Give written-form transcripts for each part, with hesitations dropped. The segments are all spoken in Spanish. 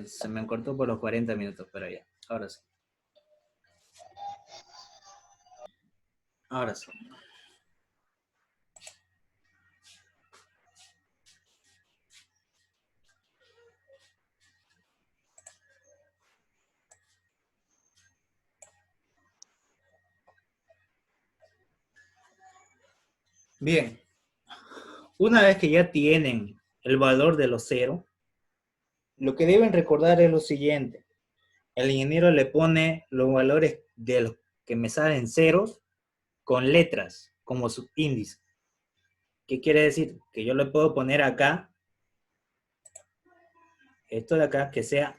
se me cortó por los 40 minutos, pero ya, ahora sí. Ahora sí. Bien, una vez que ya tienen el valor de los ceros, lo que deben recordar es lo siguiente. El ingeniero le pone los valores de los que me salen ceros con letras como subíndice. ¿Qué quiere decir? Que yo le puedo poner acá, esto de acá, que sea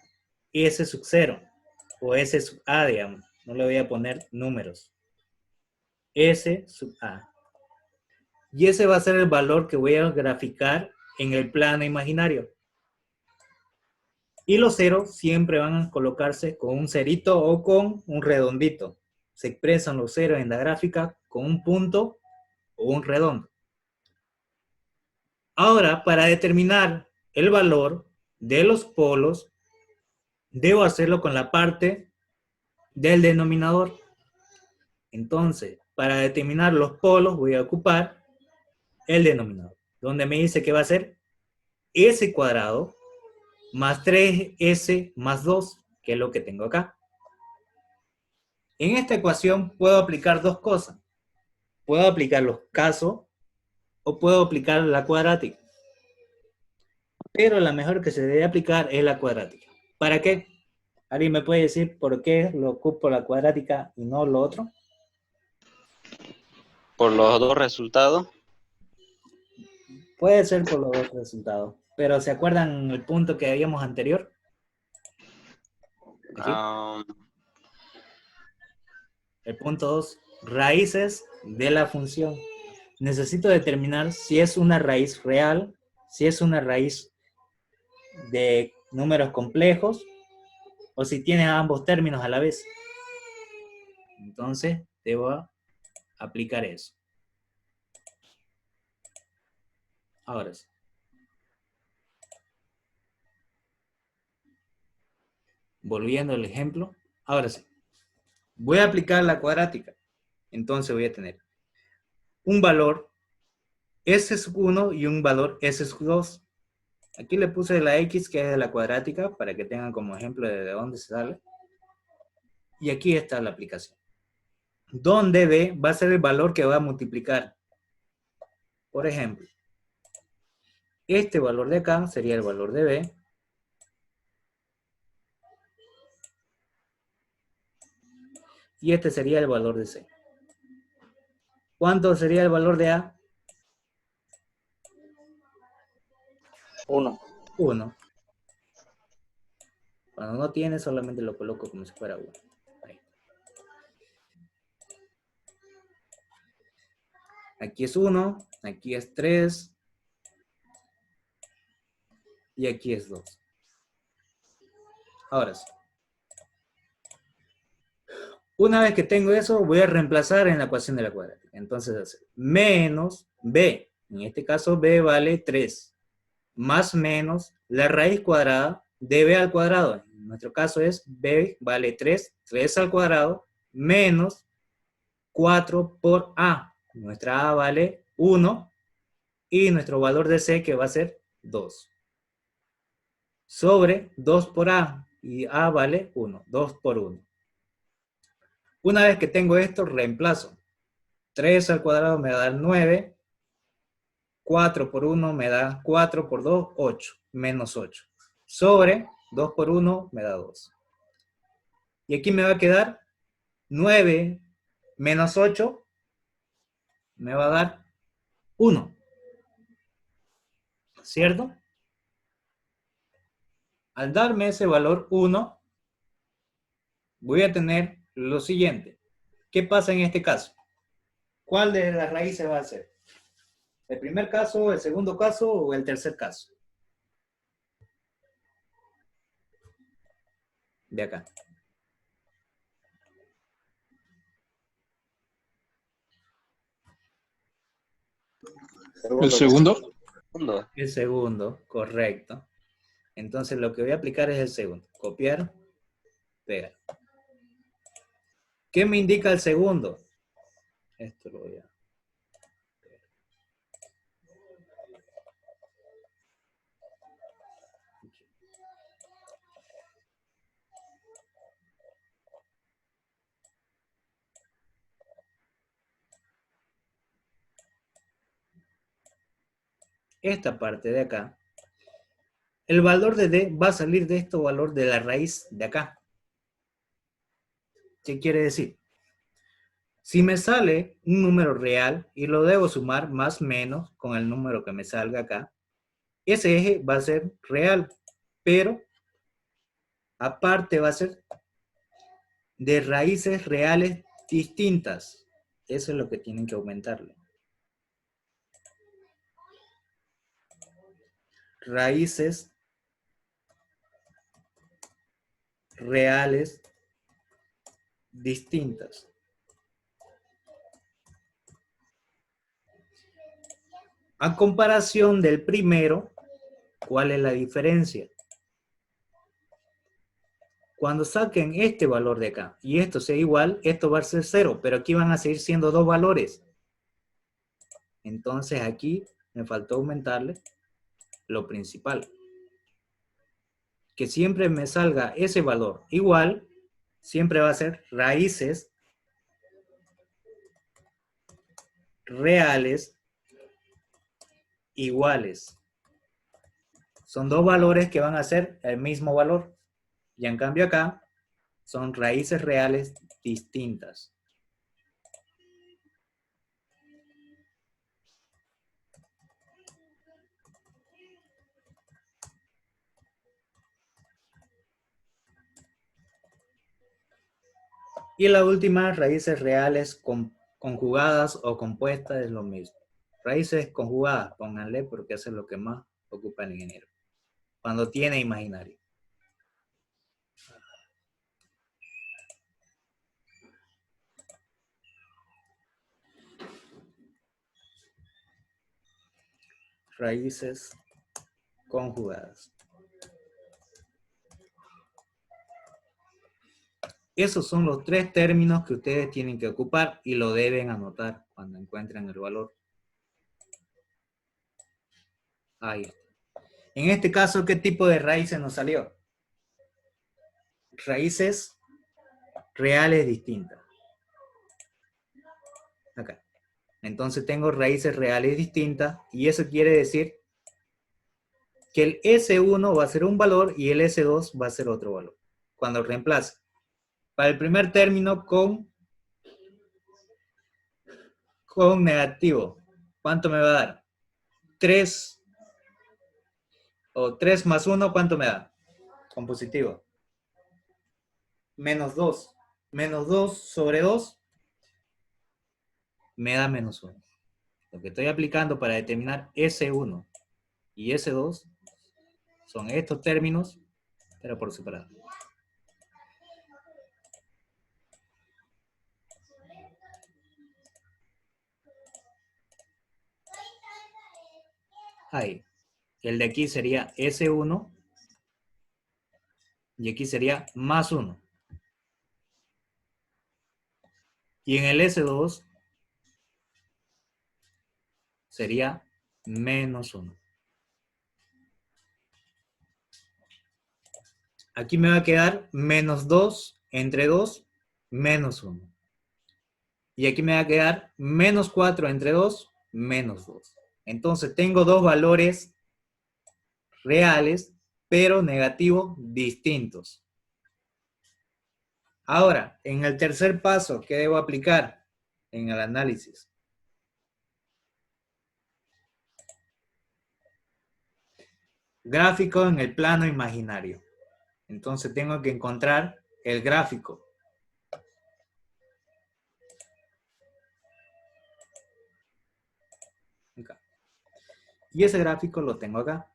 S sub 0 o S sub A, digamos. No le voy a poner números. S sub A. Y ese va a ser el valor que voy a graficar en el plano imaginario. Y los ceros siempre van a colocarse con un cerito o con un redondito. Se expresan los ceros en la gráfica con un punto o un redondo. Ahora, para determinar el valor de los polos, debo hacerlo con la parte del denominador. Entonces, para determinar los polos voy a ocupar el denominador, donde me dice que va a ser S cuadrado más 3S más 2, que es lo que tengo acá. En esta ecuación puedo aplicar dos cosas. Puedo aplicar los casos o puedo aplicar la cuadrática. Pero la mejor que se debe aplicar es la cuadrática. ¿Para qué? ¿Alguien me puede decir por qué lo ocupo la cuadrática y no lo otro? Por los dos resultados. Puede ser por los dos resultados. Pero ¿se acuerdan el punto que habíamos anterior? Aquí. El punto 2. Raíces de la función. Necesito determinar si es una raíz real, si es una raíz de números complejos o si tiene ambos términos a la vez. Entonces, debo aplicar eso. Ahora sí. Volviendo al ejemplo. Ahora sí. Voy a aplicar la cuadrática. Entonces voy a tener un valor S sub 1 y un valor S sub 2. Aquí le puse la X, que es de la cuadrática, para que tengan como ejemplo de dónde se sale. Y aquí está la aplicación. Donde B va a ser el valor que va a multiplicar. Por ejemplo, este valor de acá sería el valor de B. Y este sería el valor de C. ¿Cuánto sería el valor de A? 1. 1. Cuando no tiene, solamente lo coloco como si fuera 1. Ahí. Aquí es 1, aquí es 3, y aquí es 2. Ahora sí. Una vez que tengo eso, voy a reemplazar en la ecuación de la cuadrática. Entonces, hacer menos B. En este caso, B vale 3. Más menos la raíz cuadrada de B al cuadrado. En nuestro caso es B vale 3. 3 al cuadrado menos 4 por A. Nuestra A vale 1. Y nuestro valor de C, que va a ser 2. Sobre 2 por A. Y A vale 1. 2 por 1. Una vez que tengo esto, reemplazo. 3 al cuadrado me da 9. 4 por 1 me da 4 por 2, 8. Menos 8. Sobre 2 por 1 me da 2. Y aquí me va a quedar 9 menos 8 me va a dar 1. ¿Cierto? Al darme ese valor 1, voy a tener lo siguiente. ¿Qué pasa en este caso? ¿Cuál de las raíces va a ser? ¿El primer caso, el segundo caso o el tercer caso? De acá. ¿El segundo? El segundo, correcto. Entonces lo que voy a aplicar es el segundo. Copiar, pegar. ¿Qué me indica el segundo? Esto lo voy a... Esta parte de acá, el valor de D va a salir de este valor de la raíz de acá. ¿Qué quiere decir? Si me sale un número real y lo debo sumar más o menos con el número que me salga acá, ese eje va a ser real, pero aparte va a ser de raíces reales distintas. Eso es lo que tienen que aumentarle. Raíces reales distintas. A comparación del primero, ¿cuál es la diferencia? Cuando saquen este valor de acá y esto sea igual, esto va a ser 0, pero aquí van a seguir siendo dos valores. Entonces aquí me faltó aumentarle lo principal. Que siempre me salga ese valor igual, siempre va a ser raíces reales iguales. Son dos valores que van a ser el mismo valor. Y en cambio acá son raíces reales distintas. Y la última, raíces reales conjugadas o compuestas es lo mismo. Raíces conjugadas, pónganle porque eso es lo que más ocupa el ingeniero. Cuando tiene imaginario. Raíces conjugadas. Esos son los tres términos que ustedes tienen que ocupar y lo deben anotar cuando encuentren el valor. Ahí está. En este caso, ¿qué tipo de raíces nos salió? Raíces reales distintas. Acá. Entonces tengo raíces reales distintas y eso quiere decir que el S1 va a ser un valor y el S2 va a ser otro valor. Cuando reemplace. Para el primer término con negativo, ¿cuánto me va a dar? 3 o 3 más 1, ¿cuánto me da? Con positivo. Menos 2. Menos 2 sobre 2 me da menos 1. Lo que estoy aplicando para determinar S1 y S2 son estos términos, pero por separado. Ahí. El de aquí sería S1 y aquí sería más 1. Y en el S2 sería menos 1. Aquí me va a quedar menos 2 entre 2, menos 1. Y aquí me va a quedar menos 4 entre 2, menos 2. Entonces tengo dos valores reales, pero negativos distintos. Ahora, en el tercer paso, ¿qué debo aplicar en el análisis? Gráfico en el plano imaginario. Entonces tengo que encontrar el gráfico. Acá. Y ese gráfico lo tengo acá.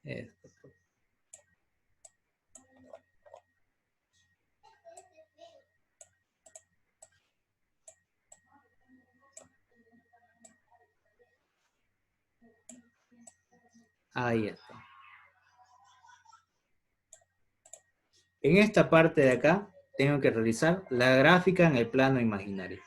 Esto. Ahí está. En esta parte de acá, tengo que realizar la gráfica en el plano imaginario.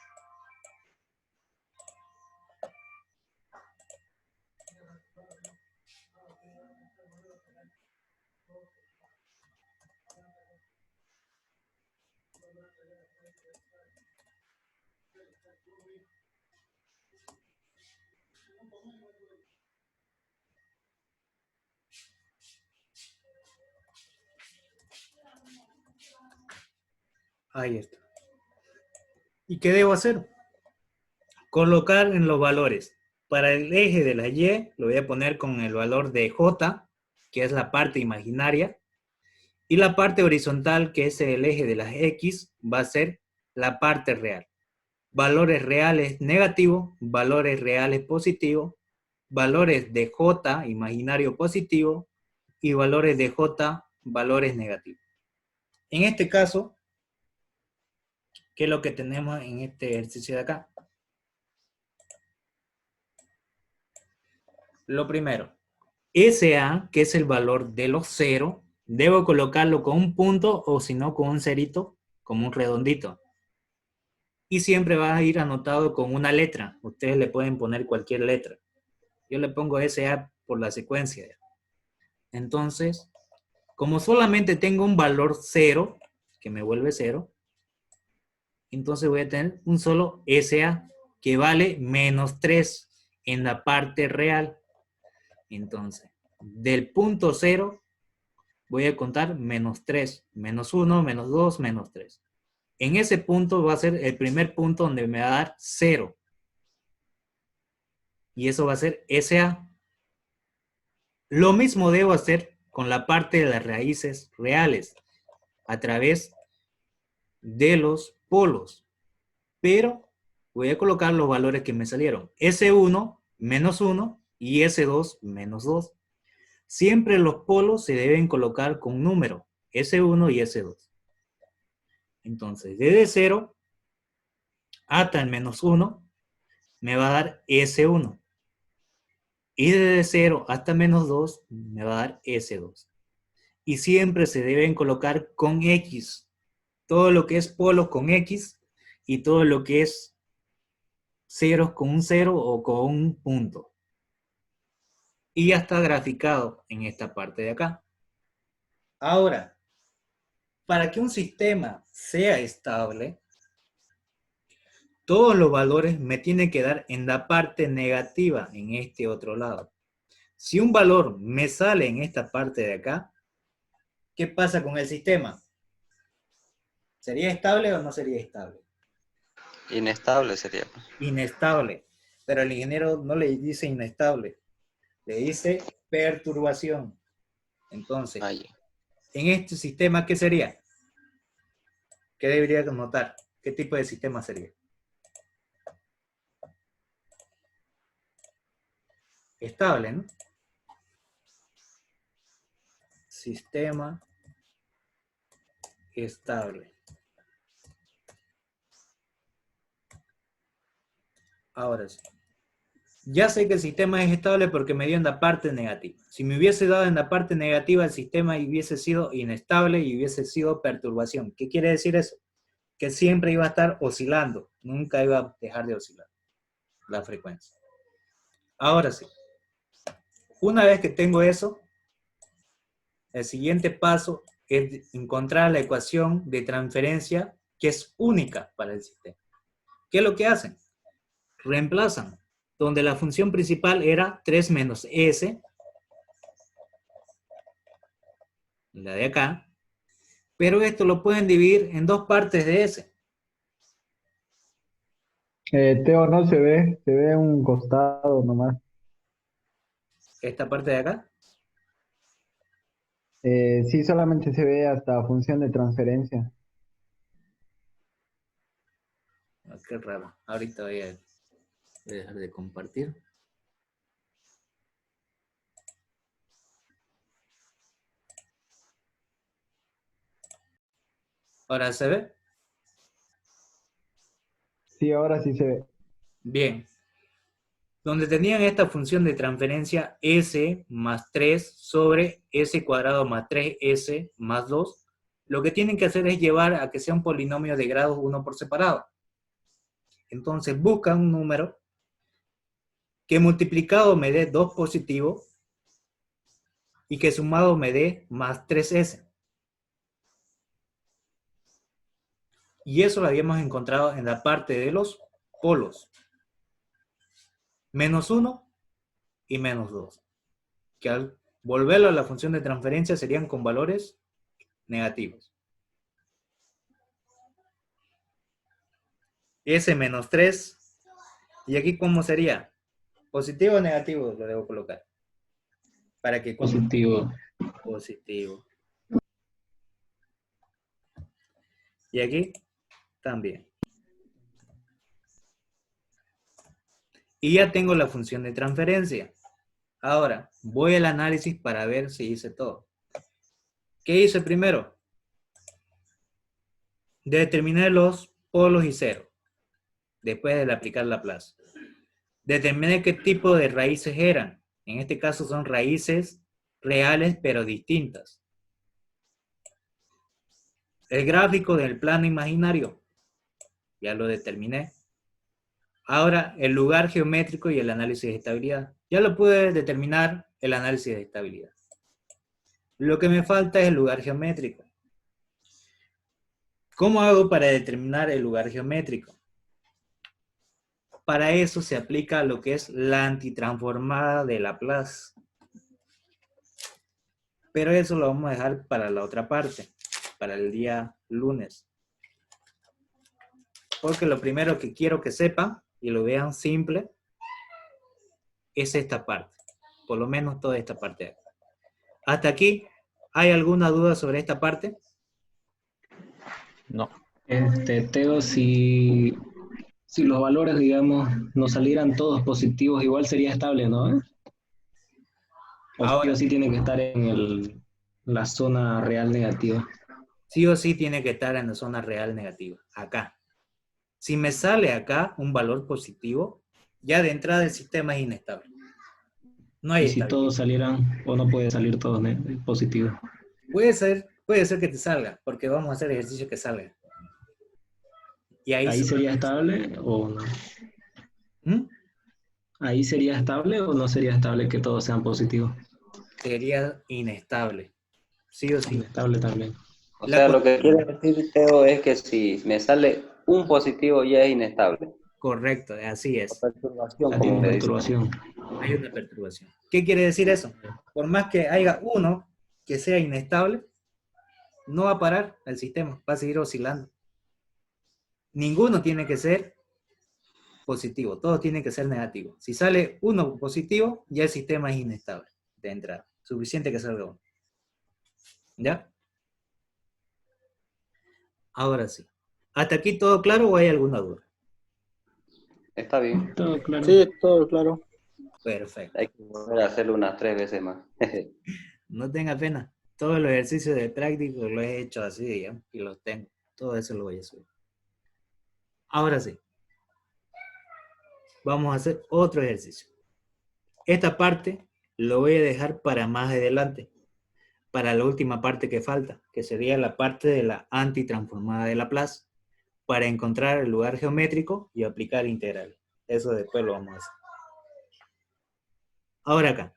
Ahí está. ¿Y qué debo hacer? Colocar en los valores. Para el eje de la Y, lo voy a poner con el valor de J, que es la parte imaginaria, y la parte horizontal, que es el eje de las X, va a ser la parte real. Valores reales negativos, valores reales positivos, valores de J imaginario positivo y valores de J valores negativos. En este caso, ¿qué es lo que tenemos en este ejercicio de acá? Lo primero, SA, que es el valor de los ceros, debo colocarlo con un punto o si no con un cerito, como un redondito. Y siempre va a ir anotado con una letra. Ustedes le pueden poner cualquier letra. Yo le pongo SA por la secuencia. Entonces, como solamente tengo un valor 0, que me vuelve 0, entonces voy a tener un solo SA que vale menos 3 en la parte real. Entonces, del punto 0 voy a contar menos 3, menos 1, menos 2, menos 3. En ese punto va a ser el primer punto donde me va a dar 0. Y eso va a ser SA. Lo mismo debo hacer con la parte de las raíces reales a través de los polos. Pero voy a colocar los valores que me salieron. S1 menos 1 y S2 menos 2. Siempre los polos se deben colocar con número, S1 y S2. Entonces, desde 0 hasta el menos 1 me va a dar S1. Y desde 0 hasta menos 2 me va a dar S2. Y siempre se deben colocar con X. Todo lo que es polo con X y todo lo que es ceros con un 0 o con un punto. Y ya está graficado en esta parte de acá. Ahora, para que un sistema sea estable, todos los valores me tienen que dar en la parte negativa, en este otro lado. Si un valor me sale en esta parte de acá, ¿qué pasa con el sistema? ¿Sería estable o no sería estable? Inestable sería. Inestable. Pero el ingeniero no le dice inestable, le dice perturbación. Entonces, Ahí. en este sistema, ¿qué sería? ¿Qué debería notar? ¿Qué tipo de sistema sería? Estable, ¿no? Sistema estable. Ahora sí. Ya sé que el sistema es estable porque me dio en la parte negativa. Si me hubiese dado en la parte negativa, el sistema hubiese sido inestable y hubiese sido perturbación. ¿Qué quiere decir eso? Que siempre iba a estar oscilando. Nunca iba a dejar de oscilar la frecuencia. Ahora sí. Una vez que tengo eso, el siguiente paso es encontrar la ecuación de transferencia que es única para el sistema. ¿Qué es lo que hacen? Reemplazan, donde la función principal era 3 menos s, la de acá, pero esto lo pueden dividir en dos partes de s. Teo, no se ve un costado nomás. Esta parte de acá, Sí, solamente se ve hasta función de transferencia. qué raro, ahorita voy a dejar de compartir. Ahora se ve. Sí, ahora sí se ve. Bien. donde tenían esta función de transferencia s más 3 sobre s cuadrado más 3s más 2, lo que tienen que hacer es llevar a que sea un polinomio de grados 1 por separado. Entonces buscan un número que multiplicado me dé 2 positivo y que sumado me dé más 3s. Y eso lo habíamos encontrado en la parte de los polos. Menos 1 y menos 2. Que al volverlo a la función de transferencia serían con valores negativos. S menos 3. ¿Y aquí cómo sería? ¿Positivo o negativo? Lo debo colocar. Para que Positivo. positivo. Y aquí también. Y ya tengo la función de transferencia. Ahora, voy al análisis para ver si hice todo. ¿Qué hice primero? Determiné los polos y cero. Después de aplicar Laplace. Determiné qué tipo de raíces eran. En este caso son raíces reales pero distintas. El gráfico del plano imaginario. Ya lo determiné. Ahora, el lugar geométrico y el análisis de estabilidad. Ya lo pude determinar el análisis de estabilidad. Lo que me falta es el lugar geométrico. ¿Cómo hago para determinar el lugar geométrico? Para eso se aplica lo que es la antitransformada de Laplace. Pero eso lo vamos a dejar para la otra parte, para el día lunes. Porque lo primero que quiero que sepan y lo vean simple es esta parte. Por lo menos toda esta parte de acá. ¿Hasta aquí hay alguna duda sobre esta parte? No. Teo, si los valores, digamos, no salieran todos positivos, igual sería estable, ¿no? Ahora, Sí tiene que estar en la zona real negativa. sí o sí tiene que estar en la zona real negativa, acá. Si me sale acá un valor positivo, ya de entrada el sistema es inestable. No hay Y si estabilidad. todos salieran, o no puede salir todos positivos. Puede ser que te salga, porque vamos a hacer ejercicio que salga. Y ¿Ahí sería estable o no? ¿Mm? ¿Ahí sería estable o no sería estable que todos sean positivos? Sería inestable. Sí o sí. Inestable también. O La sea, con- lo que quiere decir, Teo, es que si me sale un positivo ya es inestable. Correcto, así O es. perturbación, Tiene como me dice. perturbación. Hay una perturbación. ¿Qué quiere decir eso? Por más que haya uno que sea inestable, no va a parar el sistema, va a seguir oscilando. Ninguno tiene que ser positivo, todo tiene que ser negativo. Si sale uno positivo, ya el sistema es inestable de entrada. Suficiente que salga uno. ¿Ya? Ahora sí. ¿Hasta aquí todo claro o hay alguna duda? Está bien. Todo claro. Sí, todo claro. Perfecto. Hay que volver a hacerlo unas 3 veces más. No tenga pena. Todos los ejercicios de práctico los he hecho así, digamos, y los tengo. Todo eso lo voy a subir. Ahora sí. Vamos a hacer otro ejercicio. Esta parte lo voy a dejar para más adelante, para la última parte que falta, que sería la parte de la antitransformada de Laplace, para encontrar el lugar geométrico y aplicar integral. Eso después lo vamos a hacer. Ahora acá.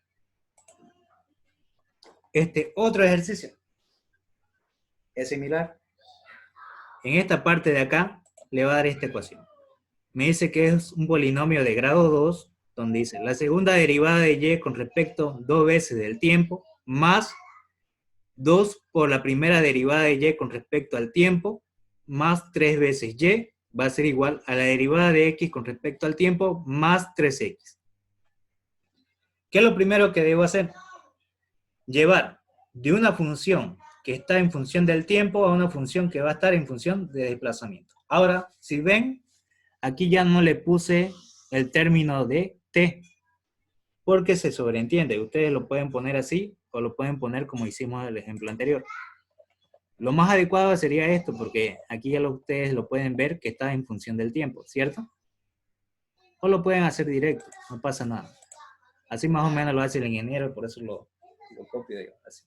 Este otro ejercicio es similar. En esta parte de acá le va a dar esta ecuación. Me dice que es un polinomio de grado 2, donde dice la segunda derivada de y con respecto 2 veces del tiempo, más 2 por la primera derivada de y con respecto al tiempo, más 3 veces y, va a ser igual a la derivada de x con respecto al tiempo, más 3x. ¿Qué es lo primero que debo hacer? Llevar de una función que está en función del tiempo a una función que va a estar en función de desplazamiento. Ahora, si ven, aquí ya no le puse el término de t, porque se sobreentiende. Ustedes lo pueden poner así o lo pueden poner como hicimos en el ejemplo anterior. Lo más adecuado sería esto, porque aquí ya ustedes lo pueden ver que está en función del tiempo, ¿cierto? O lo pueden hacer directo, no pasa nada. Así más o menos lo hace el ingeniero, por eso lo copio yo, así.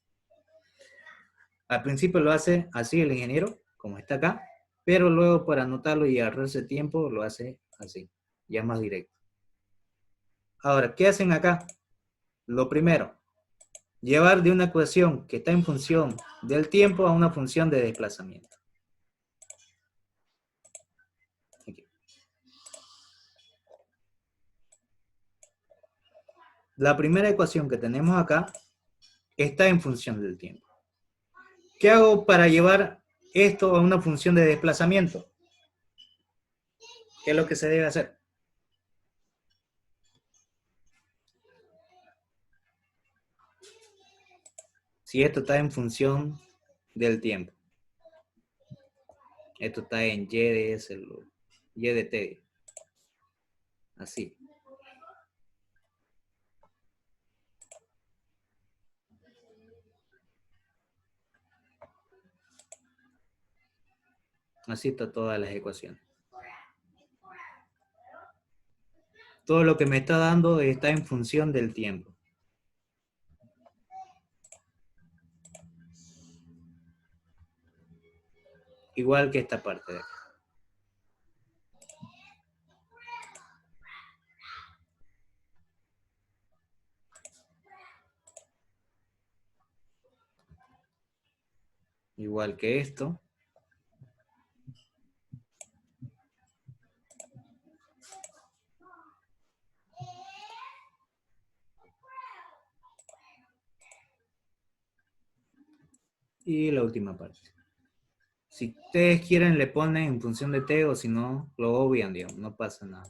Al principio lo hace así el ingeniero, como está acá, pero luego para anotarlo y ahorrarse tiempo lo hace así, ya más directo. Ahora, ¿qué hacen acá? Lo primero, llevar de una ecuación que está en función del tiempo a una función de desplazamiento. Aquí. La primera ecuación que tenemos acá está en función del tiempo. ¿Qué hago para llevar esto a una función de desplazamiento? ¿Qué es lo que se debe hacer? Si esto está en función del tiempo. Esto está en y de s, y de t. Así. Así está todas las ecuaciones. Todo lo que me está dando está en función del tiempo. Igual que esta parte de acá. Igual que esto. Y la última parte. Si ustedes quieren le ponen en función de t o si no, lo obvian, digamos, no pasa nada.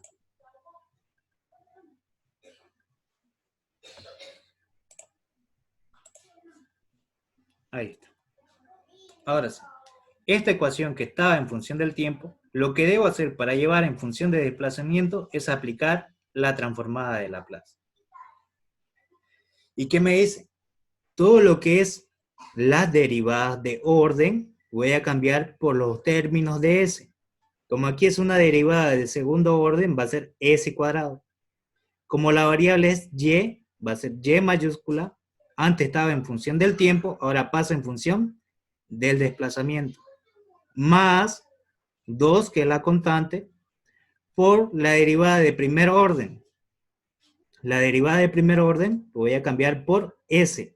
Ahí está. Ahora sí. Esta ecuación que estaba en función del tiempo, lo que debo hacer para llevar en función de desplazamiento es aplicar la transformada de Laplace. ¿Y qué me dice? Todo lo que es las derivadas de orden, voy a cambiar por los términos de S. Como aquí es una derivada de segundo orden, va a ser S cuadrado. Como la variable es Y, va a ser Y mayúscula. Antes estaba en función del tiempo, ahora pasa en función del desplazamiento. Más 2, que es la constante, por la derivada de primer orden. La derivada de primer orden lo voy a cambiar por S.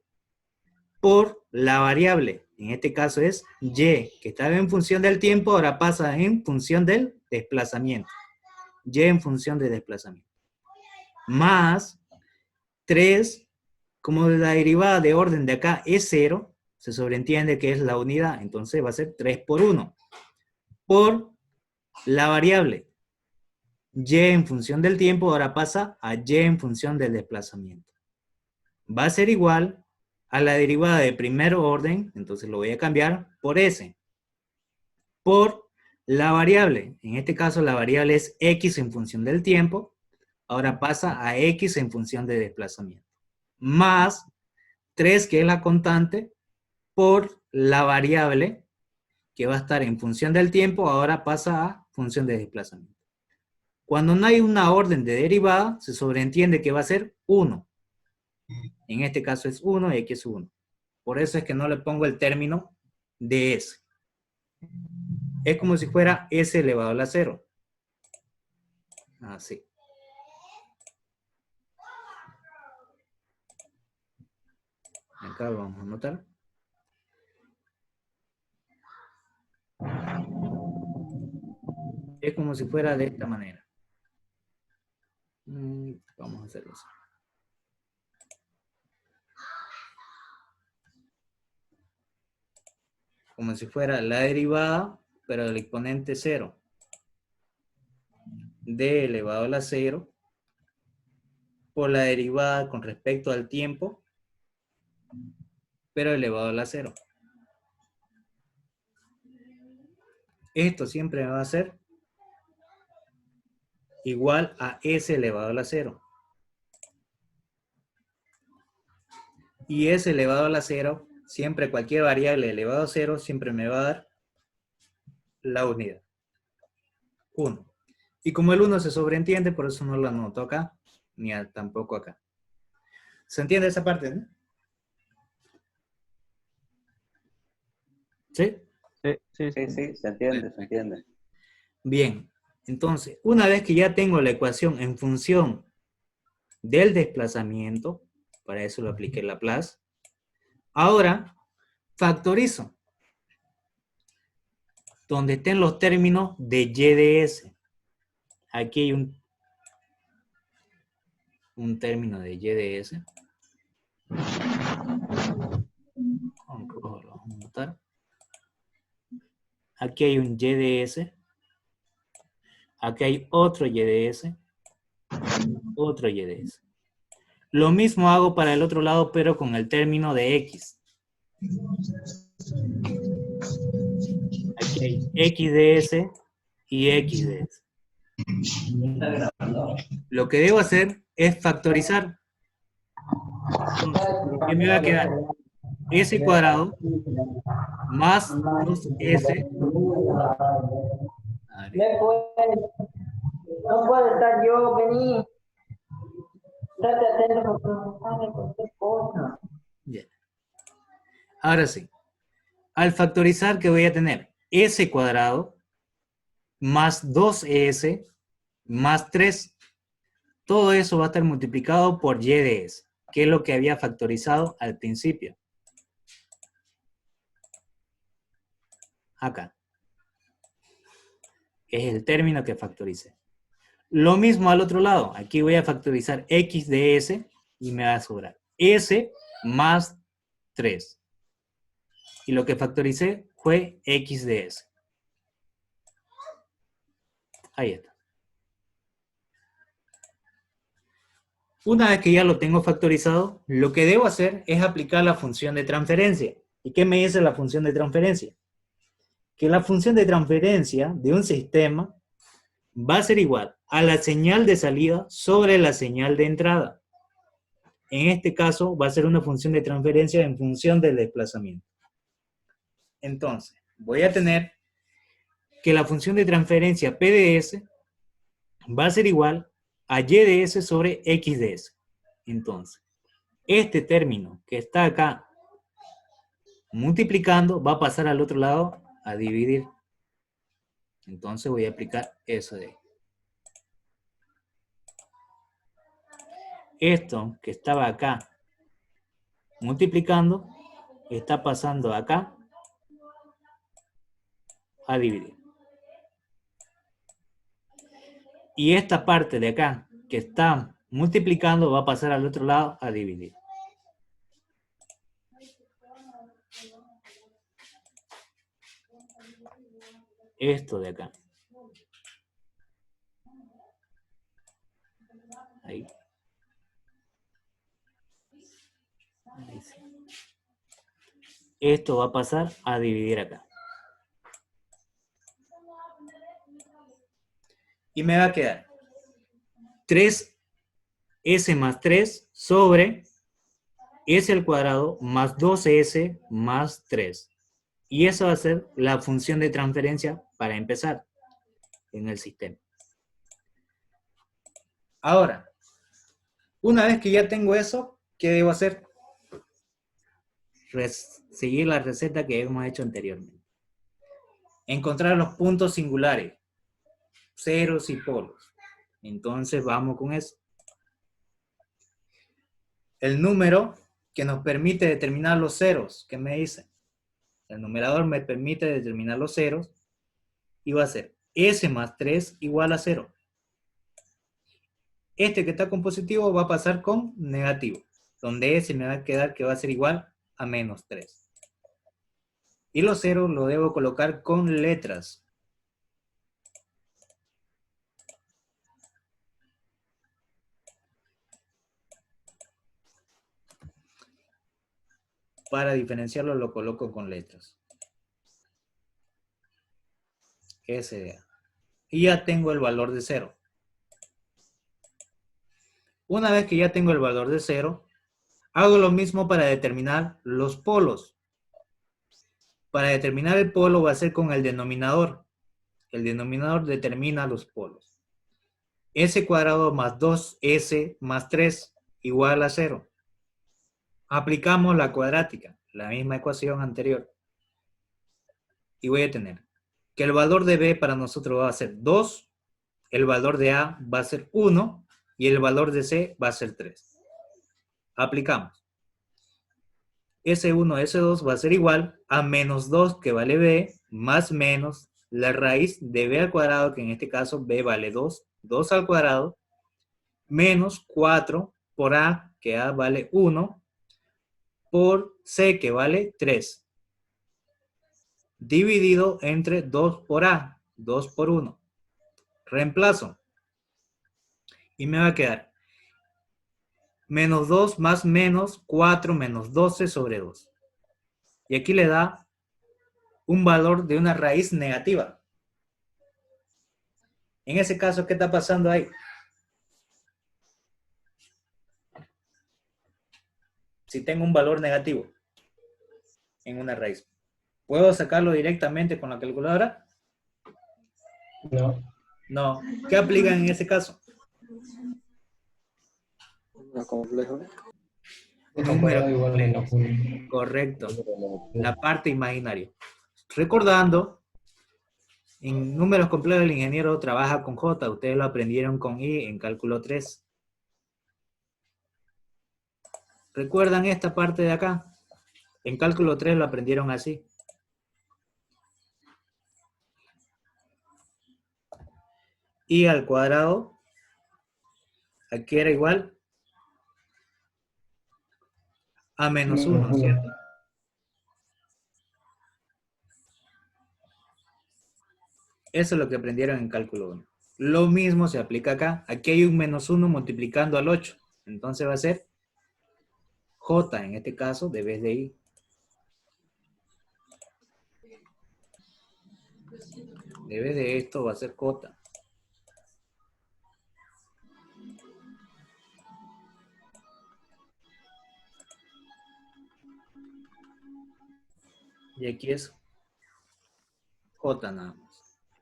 Por la variable, en este caso es Y, que estaba en función del tiempo, ahora pasa en función del desplazamiento. Y en función de desplazamiento. Más 3, como la derivada de orden de acá es 0, se sobreentiende que es la unidad, entonces va a ser 3 por 1. Por la variable Y en función del tiempo, ahora pasa a Y en función del desplazamiento. Va a ser igual a la derivada de primer orden, entonces lo voy a cambiar por S. Por la variable, en este caso la variable es X en función del tiempo, ahora pasa a X en función de desplazamiento. Más 3, que es la constante, por la variable, que va a estar en función del tiempo, ahora pasa a función de desplazamiento. Cuando no hay una orden de derivada, se sobreentiende que va a ser 1. En este caso es 1 y aquí es 1. Por eso es que no le pongo el término de S. Es como si fuera S elevado a la 0. Así. Acá lo vamos a anotar. Es como si fuera de esta manera. Vamos a hacerlo así. Como si fuera la derivada, pero del exponente 0. D elevado a la 0 por la derivada con respecto al tiempo, pero elevado a la 0. Esto siempre va a ser igual a S elevado a la 0. Y S elevado a la 0, siempre cualquier variable elevado a 0, siempre me va a dar la unidad. 1. Y como el 1 se sobreentiende, por eso no lo anoto acá, ni tampoco acá. ¿Se entiende esa parte, no? ¿Sí? Sí, sí, Sí, sí. sí, se entiende, se entiende. Bien, entonces, una vez que ya tengo la ecuación en función del desplazamiento, para eso lo apliqué Laplace, ahora factorizo donde estén los términos de y de s. Aquí hay un término de y de s. Vamos a anotar. Aquí hay un y de s. Aquí hay otro y de s. Otro y de s. Lo mismo hago para el otro lado, pero con el término de x. Aquí hay x de s y x de s. Lo que debo hacer es factorizar. Entonces, ¿qué me va a quedar? S cuadrado más 2s. No puedo estar yo, vení. Estate atento para preguntarme cualquier cosa. Bien. Ahora sí. Al factorizar, ¿qué voy a tener? S cuadrado más 2s más 3. Todo eso va a estar multiplicado por y de s, que es lo que había factorizado al principio. Acá. Es el término que factoricé. Lo mismo al otro lado. Aquí voy a factorizar x de s y me va a sobrar s más 3. Y lo que factoricé fue x de s. Ahí está. Una vez que ya lo tengo factorizado, lo que debo hacer es aplicar la función de transferencia. ¿Y qué me dice la función de transferencia? Que la función de transferencia de un sistema va a ser igual a la señal de salida sobre la señal de entrada. En este caso va a ser una función de transferencia en función del desplazamiento. Entonces, voy a tener que la función de transferencia P de S va a ser igual a Y de S sobre X de S. Entonces, este término que está acá multiplicando va a pasar al otro lado a dividir. Entonces voy a aplicar eso de ahí. Esto que estaba acá multiplicando está pasando acá a dividir. Y esta parte de acá que está multiplicando va a pasar al otro lado a dividir. Esto de acá. Ahí. Ahí sí. Esto va a pasar a dividir acá. Y me va a quedar 3s más 3 sobre s al cuadrado más 2s más 3. Y esa va a ser la función de transferencia para empezar en el sistema. Ahora, una vez que ya tengo eso, ¿qué debo hacer? Seguir la receta que hemos hecho anteriormente. Encontrar los puntos singulares, ceros y polos. Entonces vamos con eso. El número que nos permite determinar los ceros, ¿qué me dice? El numerador me permite determinar los ceros y va a ser s más 3 igual a 0. Este que está con positivo va a pasar con negativo, donde s me va a quedar que va a ser igual a menos 3. Y los ceros lo debo colocar con letras. Para diferenciarlo lo coloco con letras. S. Y ya tengo el valor de 0. Una vez que ya tengo el valor de 0, hago lo mismo para determinar los polos. Para determinar el polo va a ser con el denominador. El denominador determina los polos. S cuadrado más 2S más 3 igual a 0. Aplicamos la cuadrática, la misma ecuación anterior. Y voy a tener que el valor de B para nosotros va a ser 2, el valor de A va a ser 1 y el valor de C va a ser 3. Aplicamos. S1, S2 va a ser igual a menos 2 que vale B más menos la raíz de B al cuadrado, que en este caso B vale 2, 2 al cuadrado, menos 4 por A, que A vale 1, por C, que vale 3. Dividido entre 2 por A, 2 por 1. Reemplazo. Y me va a quedar menos 2 más menos 4 menos 12 sobre 2. Y aquí le da un valor de una raíz negativa. En ese caso, ¿qué está pasando ahí? Si tengo un valor negativo en una raíz, ¿puedo sacarlo directamente con la calculadora? No. No. ¿Qué aplican en ese caso? Más complejo. Uno cuadrado igual a menos 1. Correcto. La parte imaginaria. Recordando, en números complejos el ingeniero trabaja con J. Ustedes lo aprendieron con I en cálculo 3. ¿Recuerdan esta parte de acá? En cálculo 3 lo aprendieron así. I al cuadrado, aquí era igual a menos 1, ¿cierto? Eso es lo que aprendieron en cálculo 1. Lo mismo se aplica acá. Aquí hay un menos 1 multiplicando al 8. Entonces va a ser J, en este caso, de vez de I. De vez de esto va a ser J. Y aquí es J nada más.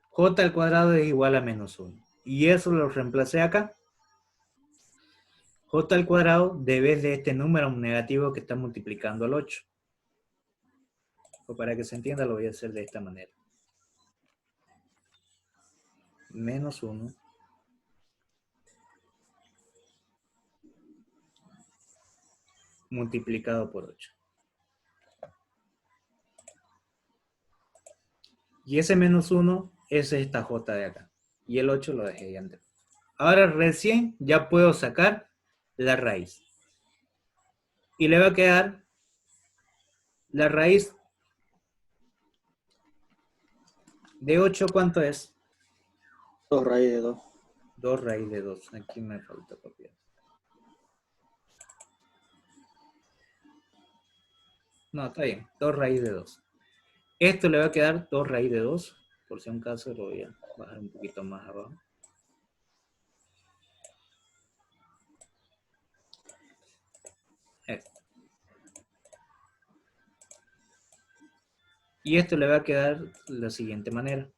J al cuadrado es igual a menos 1. Y eso lo reemplacé acá. J al cuadrado de vez de este número negativo que está multiplicando al 8. O para que se entienda lo voy a hacer de esta manera. Menos 1. Multiplicado por 8. Y ese menos 1 es esta J de acá. Y el 8 lo dejé ahí antes. Ahora recién ya puedo sacar la raíz. Y le va a quedar la raíz de 8, ¿cuánto es? 2 raíz de 2. 2 raíz de 2. Aquí me falta copiar. No, está bien. 2 raíz de 2. Esto le va a quedar 2 raíz de 2. Por si un caso lo voy a bajar un poquito más abajo. Esto. Y esto le va a quedar de la siguiente manera.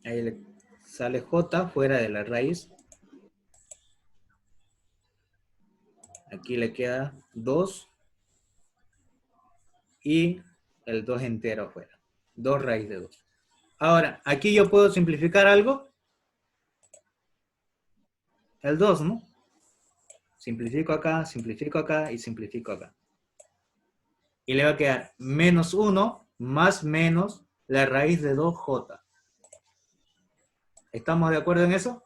Ahí le sale J fuera de la raíz. Aquí le queda 2. Y el 2 entero afuera. 2 raíz de 2. Ahora, aquí yo puedo simplificar algo. El 2, ¿no? Simplifico acá y simplifico acá. Y le va a quedar menos 1 más menos la raíz de 2J. ¿Estamos de acuerdo en eso?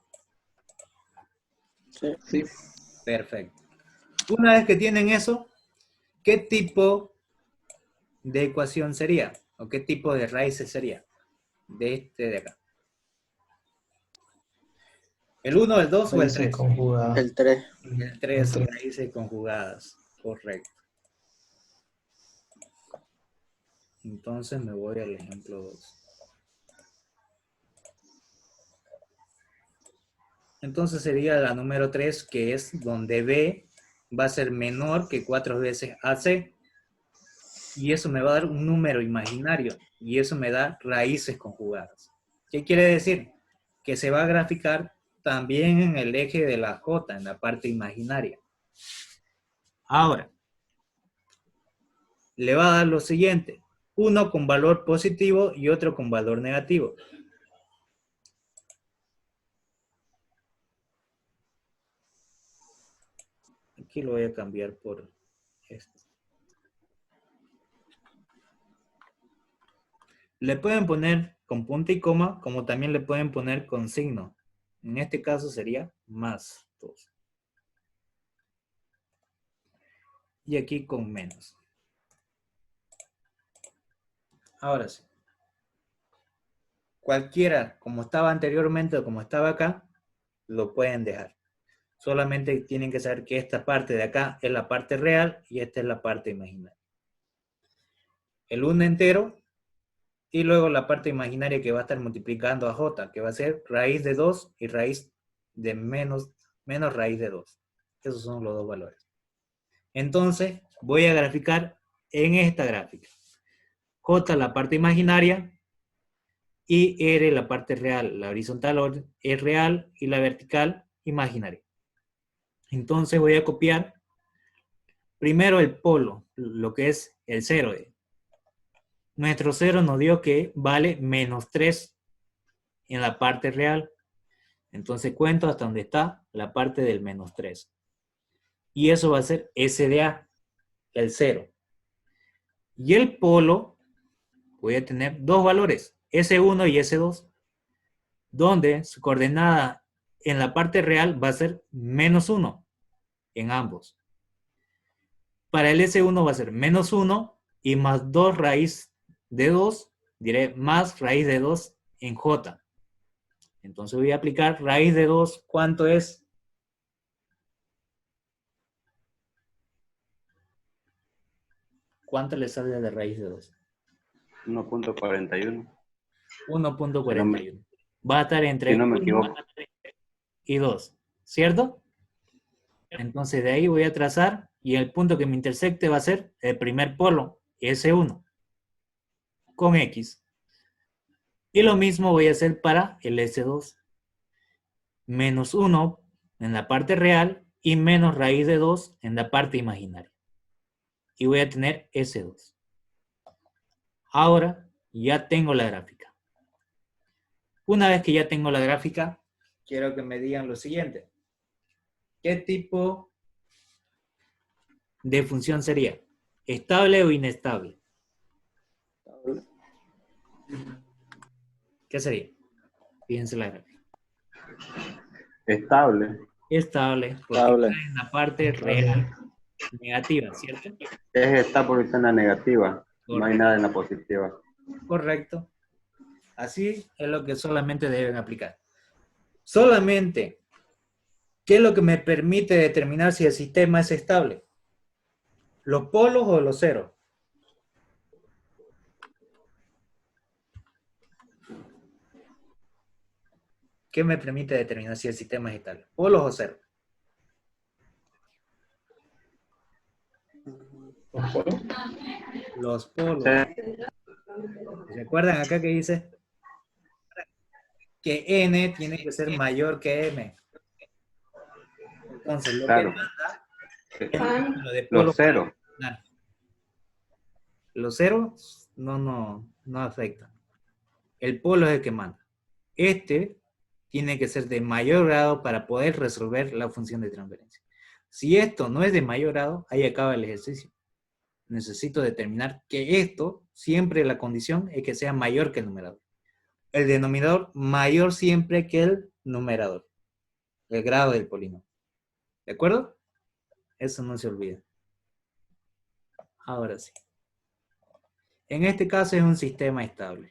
Sí. Sí. Perfecto. Una vez que tienen eso, ¿qué tipo de ecuación sería? ¿O qué tipo de raíces sería? De este de acá. ¿El 1, el 2 o el 3? Conjugada. El 3. El 3, raíces conjugadas. Correcto. Entonces me voy al ejemplo 2. Entonces sería la número 3, que es donde B va a ser menor que 4 veces AC. y eso me va a dar un número imaginario, y eso me da raíces conjugadas. ¿Qué quiere decir? Que se va a graficar también en el eje de la J, en la parte imaginaria. Ahora, le va a dar lo siguiente, uno con valor positivo y otro con valor negativo. Aquí lo voy a cambiar por esto. Le pueden poner con punto y coma, como también le pueden poner con signo. En este caso sería más 2. Y aquí con menos. Ahora sí. Cualquiera, como estaba anteriormente o como estaba acá, lo pueden dejar. Solamente tienen que saber que esta parte de acá es la parte real y esta es la parte imaginaria. El 1 entero y luego la parte imaginaria que va a estar multiplicando a j, que va a ser raíz de 2 y raíz de menos raíz de 2. Esos son los dos valores. Entonces, voy a graficar en esta gráfica. J la parte imaginaria y R la parte real. La horizontal es real y la vertical imaginaria. Entonces voy a copiar primero el polo, lo que es el 0. Nuestro 0 nos dio que vale menos 3 en la parte real. Entonces cuento hasta donde está la parte del menos 3. Y eso va a ser S de A, el 0. Y el polo, voy a tener dos valores, S1 y S2, donde su coordenada en la parte real va a ser menos 1 en ambos. Para el S1 va a ser menos 1 y más 2 raíz de 2, diré más raíz de 2 en J. Entonces voy a aplicar raíz de 2, ¿cuánto es? ¿Cuánto le sale de raíz de 2? 1.41. 1.41. Va a estar entre Si no me 1 equivoco. y 2, ¿cierto? Entonces de ahí voy a trazar y el punto que me intersecte va a ser el primer polo, S1, con X. Y lo mismo voy a hacer para el S2. Menos 1 en la parte real y menos raíz de 2 en la parte imaginaria. Y voy a tener S2. Ahora ya tengo la gráfica. Una vez que ya tengo la gráfica, quiero que me digan lo siguiente. ¿Qué tipo de función sería? ¿Estable o inestable? ¿Qué sería? Fíjense la gráfica. Estable. Estable, porque Estable. está en la parte real negativa, ¿cierto? Está porque está en la negativa. No hay Correcto. nada en la positiva. Correcto. Así es lo que solamente deben aplicar. Solamente, ¿qué es lo que me permite determinar si el sistema es estable? ¿Los polos o los ceros? ¿Qué me permite determinar si el sistema es estable? ¿Polos o ceros? Los polos. ¿Recuerdan acá que dice que n tiene que ser mayor que m? Entonces, lo Claro. que manda es el número de polos. Los ceros. Los ceros no afectan. El polo es el que manda. Este tiene que ser de mayor grado para poder resolver la función de transferencia. Si esto no es de mayor grado, ahí acaba el ejercicio. Necesito determinar que esto, siempre la condición es que sea mayor que el numerador. El denominador mayor siempre que el numerador. El grado del polinomio. ¿De acuerdo? Eso no se olvida. Ahora sí. En este caso es un sistema estable.